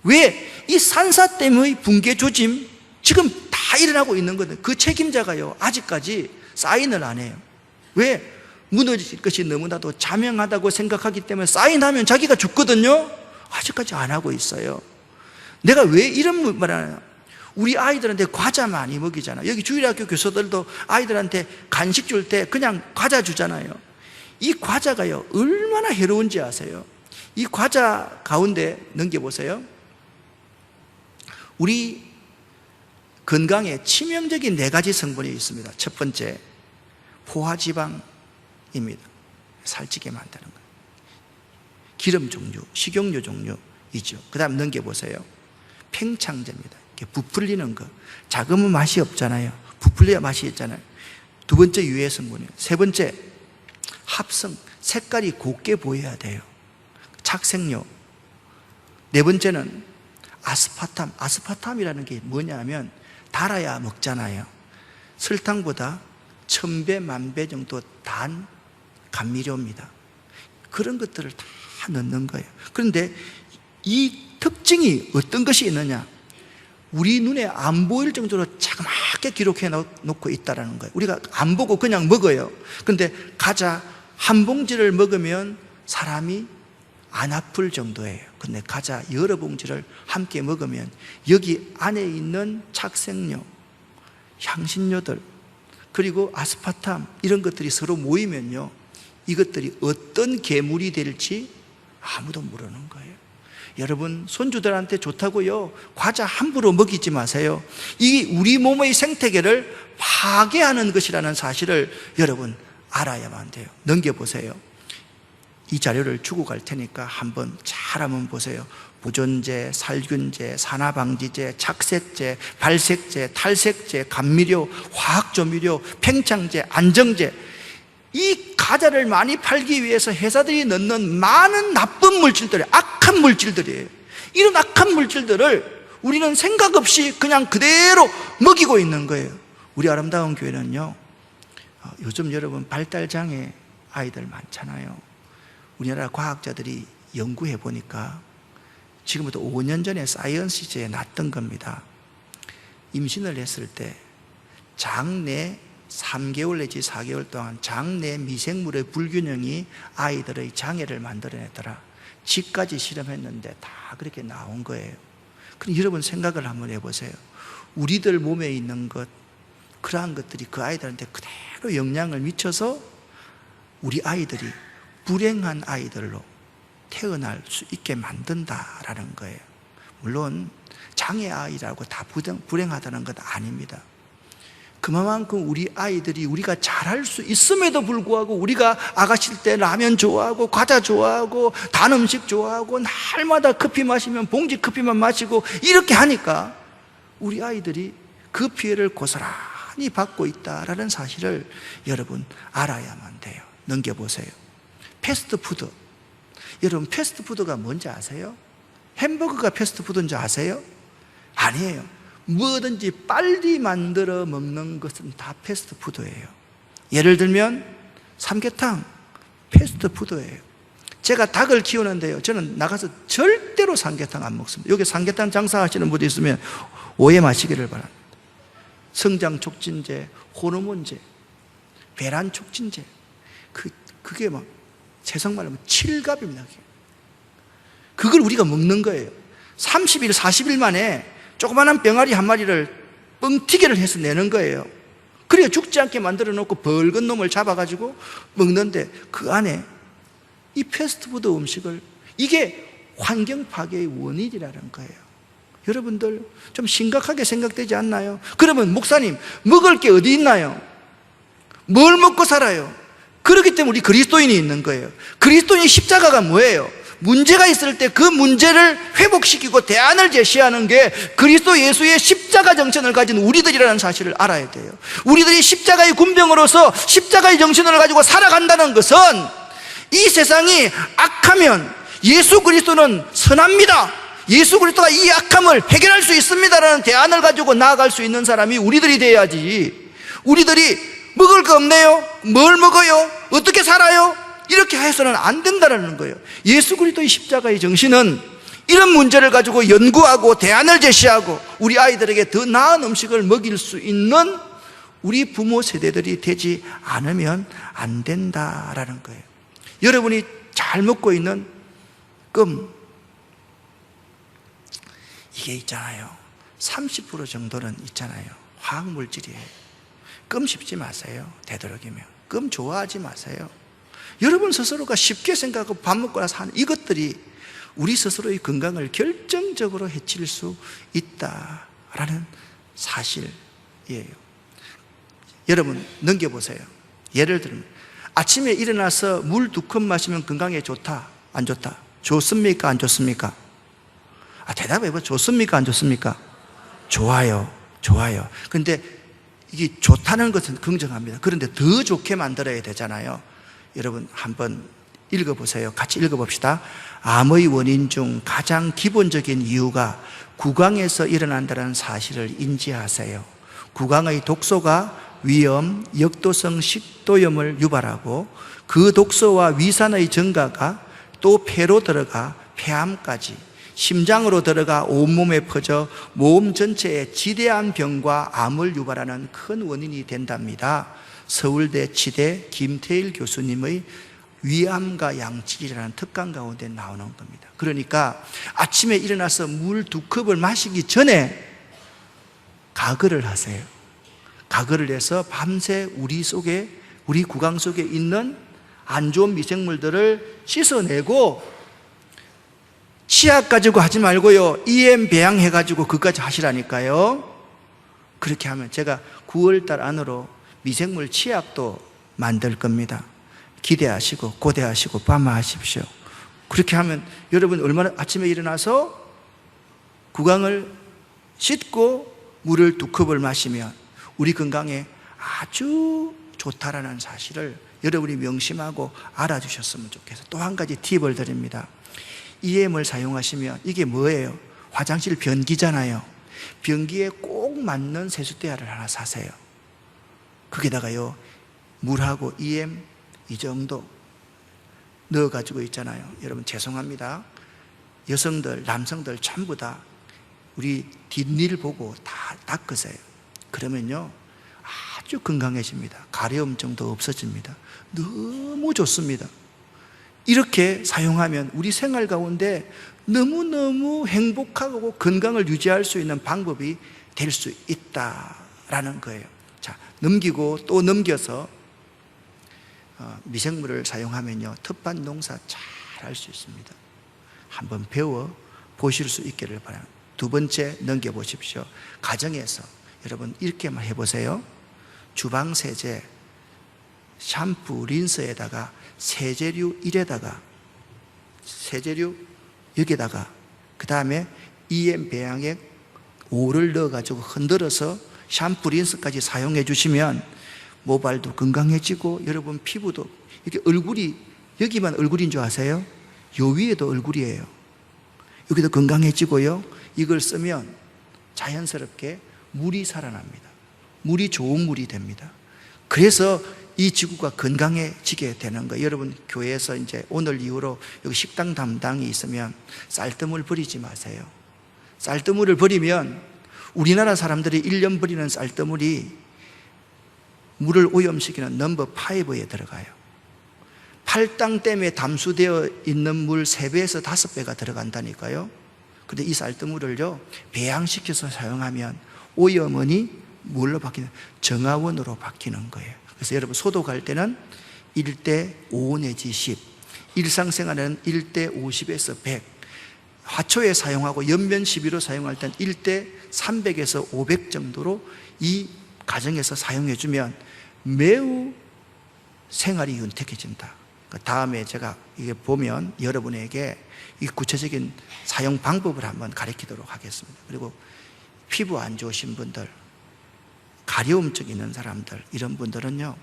왜? 이 산사댐의 붕괴 조짐 지금 다 일어나고 있는 거든. 그 책임자가요 아직까지 사인을 안 해요. 왜? 무너질 것이 너무나도 자명하다고 생각하기 때문에 사인하면 자기가 죽거든요. 아직까지 안 하고 있어요. 내가 왜 이런 말을 하냐? 우리 아이들한테 과자 많이 먹이잖아요. 여기 주일학교 교사들도 아이들한테 간식 줄 때 그냥 과자 주잖아요. 이 과자가요 얼마나 해로운지 아세요? 이 과자 가운데 넘겨보세요. 우리 건강에 치명적인 4가지 성분이 있습니다. 첫 번째, 포화지방입니다. 살찌게 만드는 거예요. 기름 종류, 식용유 종류이죠. 그 다음 넘겨보세요. 팽창제입니다. 부풀리는 거. 작으면 맛이 없잖아요. 부풀려야 맛이 있잖아요. 두 번째, 유해 성분이에요. 세 번째, 합성, 색깔이 곱게 보여야 돼요. 착색료. 네 번째는 아스파탐. 아스파탐이라는 게 뭐냐면 달아야 먹잖아요. 설탕보다 1000배, 10,000배 정도 단 감미료입니다. 그런 것들을 다 넣는 거예요. 그런데 이 특징이 어떤 것이 있느냐? 우리 눈에 안 보일 정도로 자그맣게 기록해 놓고 있다는 거예요. 우리가 안 보고 그냥 먹어요. 그런데 과자 한 봉지를 먹으면 사람이 안 아플 정도예요. 근데 과자 여러 봉지를 함께 먹으면 여기 안에 있는 착색료, 향신료들, 그리고 아스파탐 이런 것들이 서로 모이면요, 이것들이 어떤 괴물이 될지 아무도 모르는 거예요. 여러분, 손주들한테 좋다고요 과자 함부로 먹이지 마세요. 이 우리 몸의 생태계를 파괴하는 것이라는 사실을 여러분 알아야만 돼요. 넘겨보세요. 이 자료를 주고 갈 테니까 한번 보세요. 보존제, 살균제, 산화방지제, 착색제, 발색제, 탈색제, 감미료, 화학조미료, 팽창제, 안정제, 이 과자를 많이 팔기 위해서 회사들이 넣는 많은 나쁜 물질들이 악한 물질들이에요. 이런 악한 물질들을 우리는 생각 없이 그냥 그대로 먹이고 있는 거예요. 우리 아름다운 교회는요, 요즘 여러분 발달장애 아이들 많잖아요. 우리나라 과학자들이 연구해 보니까 지금부터 5년 전에 사이언스지에 났던 겁니다. 임신을 했을 때 장내 3개월 내지 4개월 동안 장내 미생물의 불균형이 아이들의 장애를 만들어냈더라. 집까지 실험했는데 다 그렇게 나온 거예요. 그럼 여러분 생각을 한번 해보세요. 우리들 몸에 있는 것, 그러한 것들이 그 아이들한테 그대로 영향을 미쳐서 우리 아이들이 불행한 아이들로 태어날 수 있게 만든다라는 거예요. 물론 장애 아이라고 다 불행하다는 것 아닙니다. 그만큼 우리 아이들이 우리가 잘할 수 있음에도 불구하고 우리가 아가씨일 때 라면 좋아하고 과자 좋아하고 단 음식 좋아하고 날마다 커피 마시면 봉지 커피만 마시고 이렇게 하니까 우리 아이들이 그 피해를 고스란히 받고 있다라는 사실을 여러분 알아야만 돼요. 넘겨보세요. 패스트푸드. 여러분 패스트푸드가 뭔지 아세요? 햄버거가 패스트푸드인지 아세요? 아니에요. 뭐든지 빨리 만들어 먹는 것은 다 패스트푸드예요. 예를 들면 삼계탕 패스트푸드예요. 제가 닭을 키우는데요, 저는 나가서 절대로 삼계탕 안 먹습니다. 여기 삼계탕 장사하시는 분이 있으면 오해 마시기를 바랍니다. 성장 촉진제, 호르몬제, 배란 촉진제, 그게 막 세상말로 하면 칠갑입니다. 그걸 우리가 먹는 거예요. 30일, 40일 만에 조그마한 병아리 한 마리를 뻥튀기를 해서 내는 거예요. 그래야 죽지 않게 만들어 놓고 벌건 놈을 잡아가지고 먹는데 그 안에 이 패스트푸드 음식을, 이게 환경 파괴의 원인이라는 거예요. 여러분들 좀 심각하게 생각되지 않나요? 그러면 목사님, 먹을 게 어디 있나요? 뭘 먹고 살아요? 그렇기 때문에 우리 그리스도인이 있는 거예요. 그리스도인의 십자가가 뭐예요? 문제가 있을 때 그 문제를 회복시키고 대안을 제시하는 게 그리스도 예수의 십자가 정신을 가진 우리들이라는 사실을 알아야 돼요. 우리들이 십자가의 군병으로서 십자가의 정신을 가지고 살아간다는 것은 이 세상이 악하면 예수 그리스도는 선합니다, 예수 그리스도가 이 악함을 해결할 수 있습니다라는 대안을 가지고 나아갈 수 있는 사람이 우리들이 돼야지, 우리들이 먹을 거 없네요, 뭘 먹어요, 어떻게 살아요, 이렇게 해서는 안 된다는 거예요. 예수 그리스도의 십자가의 정신은 이런 문제를 가지고 연구하고 대안을 제시하고 우리 아이들에게 더 나은 음식을 먹일 수 있는 우리 부모 세대들이 되지 않으면 안 된다라는 거예요. 여러분이 잘 먹고 있는 껌, 이게 있잖아요, 30% 정도는 있잖아요, 화학물질이에요. 껌 씹지 마세요. 되도록이면 껌 좋아하지 마세요. 여러분 스스로가 쉽게 생각하고 밥 먹고 나서 하는 이것들이 우리 스스로의 건강을 결정적으로 해칠 수 있다라는 사실이에요. 여러분 넘겨보세요. 예를 들면 아침에 일어나서 물 2컵 마시면 건강에 좋다, 안 좋다? 좋습니까, 안 좋습니까? 대답해봐. 좋습니까, 안 좋습니까? 좋아요, 좋아요. 그런데 이게 좋다는 것은 긍정합니다. 그런데 더 좋게 만들어야 되잖아요. 여러분 한번 읽어보세요. 같이 읽어봅시다. 암의 원인 중 가장 기본적인 이유가 구강에서 일어난다는 사실을 인지하세요. 구강의 독소가 위염, 역도성 식도염을 유발하고 그 독소와 위산의 증가가 또 폐로 들어가 폐암까지, 심장으로 들어가 온몸에 퍼져 몸 전체에 지대한 병과 암을 유발하는 큰 원인이 된답니다. 서울대 치대 김태일 교수님의 위암과 양치질이라는 특강 가운데 나오는 겁니다. 그러니까 아침에 일어나서 물 2컵을 마시기 전에 가글을 하세요. 가글을 해서 밤새 우리 구강 속에 있는 안 좋은 미생물들을 씻어내고, 치약 가지고 하지 말고요, EM 배양해 가지고 그까지 하시라니까요. 그렇게 하면 제가 9월달 안으로 미생물 치약도 만들 겁니다. 기대하시고 고대하시고 밤마하십시오. 그렇게 하면 여러분 얼마나, 아침에 일어나서 구강을 씻고 물을 2컵을 마시면 우리 건강에 아주 좋다라는 사실을 여러분이 명심하고 알아주셨으면 좋겠어요. 또 한 가지 팁을 드립니다. EM을 사용하시면 이게 뭐예요? 화장실 변기잖아요. 변기에 꼭 맞는 세숫대야를 하나 사세요. 거기다가요 물하고 EM 이 정도 넣어가지고 있잖아요. 여러분 죄송합니다. 여성들, 남성들 전부 다 우리 뒷일 보고 다 닦으세요. 그러면요 아주 건강해집니다. 가려움증도 없어집니다. 너무 좋습니다. 이렇게 사용하면 우리 생활 가운데 너무너무 행복하고 건강을 유지할 수 있는 방법이 될 수 있다라는 거예요. 자, 넘기고 또 넘겨서 미생물을 사용하면요 텃밭 농사 잘 할 수 있습니다. 한번 배워 보실 수 있기를 바랍니다. 두 번째 넘겨보십시오. 가정에서 여러분 이렇게만 해보세요. 주방 세제, 샴푸, 린스에다가 세제류 1에다가 세제류 여기다가 그 다음에 EM 배양액 5를 넣어가지고 흔들어서 샴푸, 린스까지 사용해 주시면 모발도 건강해지고 여러분 피부도 이렇게 얼굴이 여기만 얼굴인 줄 아세요? 요 위에도 얼굴이에요. 여기도 건강해지고요. 이걸 쓰면 자연스럽게 물이 살아납니다. 물이 좋은 물이 됩니다. 그래서 이 지구가 건강해지게 되는 거예요. 여러분 교회에서 이제 오늘 이후로 여기 식당 담당이 있으면 쌀뜨물 버리지 마세요. 쌀뜨물을 버리면 우리나라 사람들이 1년 버리는 쌀뜨물이 물을 오염시키는 넘버 5에 들어가요. 팔당댐에 담수되어 있는 물 3배에서 5배가 들어간다니까요. 그런데 이 쌀뜨물을요 배양시켜서 사용하면 오염원이 뭘로 바뀌는? 정화원으로 바뀌는 거예요. 그래서 여러분 소독할 때는 1대5 내지 10, 일상생활에는 1대50에서 100, 화초에 사용하고 연면 시비로 사용할 때는 1대300에서 500 정도로 이 가정에서 사용해주면 매우 생활이 윤택해진다. 다음에 제가 이게 보면 여러분에게 이 구체적인 사용 방법을 한번 가르치도록 하겠습니다. 그리고 피부 안 좋으신 분들, 가려움증 있는 사람들, 이런 분들은요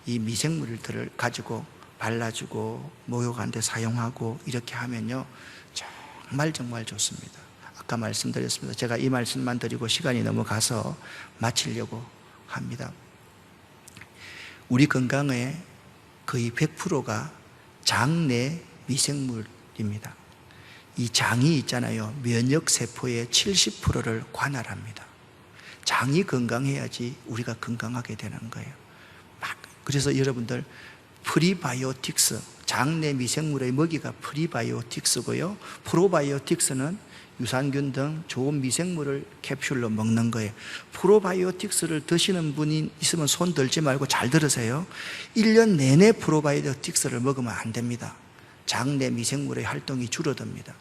이 미생물들을 가지고 발라주고 목욕하는 데 사용하고 이렇게 하면요 정말 좋습니다. 아까 말씀드렸습니다. 제가 이 말씀만 드리고 시간이 넘어가서 마치려고 합니다. 우리 건강의 거의 100%가 장내 미생물입니다. 이 장이 있잖아요. 면역세포의 70%를 관할합니다. 장이 건강해야지 우리가 건강하게 되는 거예요. 그래서 여러분들 프리바이오틱스, 장내 미생물의 먹이가 프리바이오틱스고요. 프로바이오틱스는 유산균 등 좋은 미생물을 캡슐로 먹는 거예요. 프로바이오틱스를 드시는 분이 있으면 손 들지 말고 잘 들으세요. 1년 내내 프로바이오틱스를 먹으면 안 됩니다. 장내 미생물의 활동이 줄어듭니다.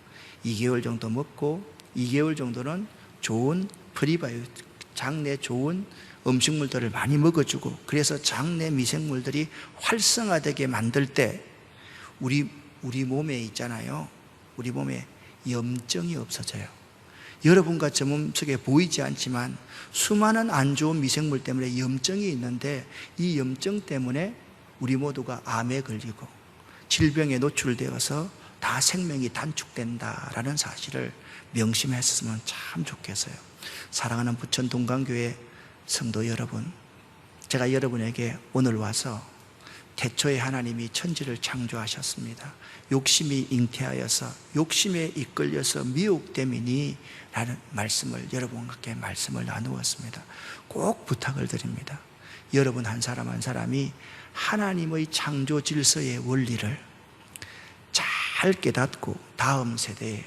2개월 정도 먹고 2개월 정도는 좋은 프리바이오틱스, 장내 좋은 음식물들을 많이 먹어주고, 그래서 장내 미생물들이 활성화되게 만들 때 우리 몸에 있잖아요. 우리 몸에 염증이 없어져요. 여러분과 저 몸속에 보이지 않지만 수많은 안 좋은 미생물 때문에 염증이 있는데 이 염증 때문에 우리 모두가 암에 걸리고 질병에 노출되어서 다 생명이 단축된다라는 사실을 명심했으면 참 좋겠어요. 사랑하는 부천 동강교회 성도 여러분, 제가 여러분에게 오늘 와서 태초에 하나님이 천지를 창조하셨습니다. 욕심이 잉태하여서 욕심에 이끌려서 미혹됨이니 라는 말씀을 여러분과 함께 말씀을 나누었습니다. 꼭 부탁을 드립니다. 여러분 한 사람 한 사람이 하나님의 창조 질서의 원리를 잘 깨닫고 다음 세대에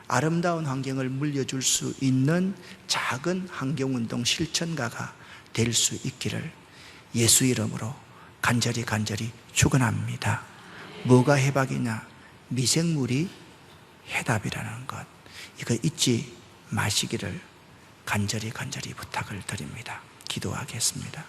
아름다운 환경을 물려줄 수 있는 작은 환경운동 실천가가 될 수 있기를 예수 이름으로 간절히 축원합니다. 뭐가 해박이냐? 미생물이 해답이라는 것, 이거 잊지 마시기를 간절히 부탁을 드립니다. 기도하겠습니다.